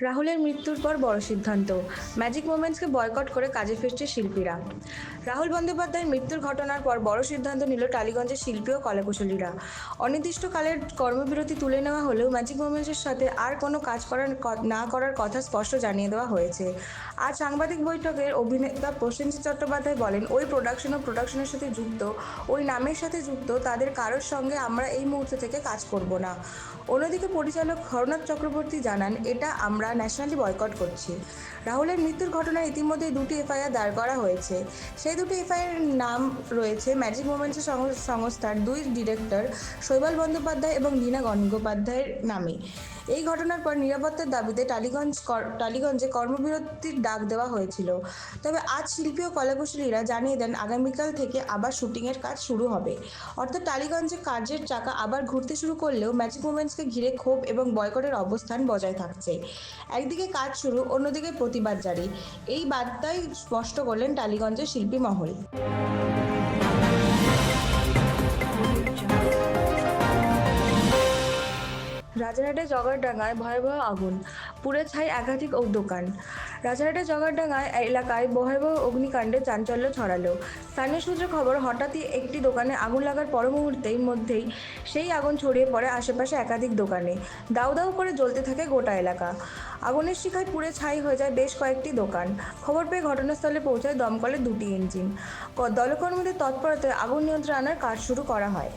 রাহুলের মৃত্যুর পর বড় সিদ্ধান্ত, ম্যাজিক মোমেন্টসকে বয়কট করে কাজে ফিরছে শিল্পীরা। রাহুল বন্দ্যোপাধ্যায়ের মৃত্যুর ঘটনার পর বড় সিদ্ধান্ত নিল টালিগঞ্জের শিল্পী ও কলাকুশলীরা। অনির্দিষ্টকালের কর্মবিরতি তুলে নেওয়া হলেও ম্যাজিক মোমেন্টসের সাথে আর কোনো কাজ না করার কথা স্পষ্ট জানিয়ে দেওয়া হয়েছে। আজ সাংবাদিক বৈঠকে অভিনেতা প্রসেনজিৎ চট্টোপাধ্যায় বলেন, ওই প্রোডাকশনের সাথে যুক্ত, ওই নামের সাথে যুক্ত তাদের কারোর সঙ্গে আমরা এই মুহূর্ত থেকে কাজ করব না। অন্যদিকে পরিচালক হরনাথ চক্রবর্তী জানান, এটা আমরা ন্যাশনালি বয়কট করছি। রাহুলের মৃত্যুর ঘটনায় ইতিমধ্যে দুটি এফআইআর দায়ের করা হয়েছে। সেই দুটি এফআইআর নাম রয়েছে ম্যাজিক মোমেন্টসের সংস্থার দুই ডিরেক্টর শৈবাল বন্দ্যোপাধ্যায় এবং লীনা গঙ্গোপাধ্যায়ের নামে। এই ঘটনার পর নিরাপত্তার দাবিতে টালিগঞ্জে কর্মবিরতির ডাক দেওয়া হয়েছিল। তবে আজ শিল্পী ও কলাকুশলীরা জানিয়ে দেন, আগামীকাল থেকে আবার শুটিংয়ের কাজ শুরু হবে। অর্থাৎ টালিগঞ্জে কাজের চাকা আবার ঘুরতে শুরু করলেও ম্যাজিক মোমেন্টসকে ঘিরে ক্ষোভ এবং বয়কটের অবস্থান বজায় থাকছে। একদিকে কাজ শুরু, অন্যদিকে প্রতিবাদ জারি। এই বার্তাই স্পষ্ট করলেন টালিগঞ্জের শিল্পী মহল। রাজারহাটে জগারডাঙ্গায় ভয়াবহ আগুন, পুড়ে ছাই একাধিক দোকান। রাজারহাটের জগারডাঙ্গা এলাকায় ভয়াবহ অগ্নিকাণ্ডে চাঞ্চল্য ছড়ালো। স্থানীয় সূত্রে খবর, হঠাৎই একটি দোকানে আগুন লাগার পর মুহূর্তের মধ্যেই সেই আগুন ছড়িয়ে পড়ে আশেপাশে একাধিক দোকানে। দাউ দাউ করে জ্বলতে থাকে গোটা এলাকা। আগুনের শিখায় পুড়ে ছাই হয়ে যায় বেশ কয়েকটি দোকান। খবর পেয়ে ঘটনাস্থলে পৌঁছায় দমকলের দুটি ইঞ্জিন। দলকর্মীদের তৎপরতায় আগুন নিয়ন্ত্রণে আনার কাজ শুরু করা হয়।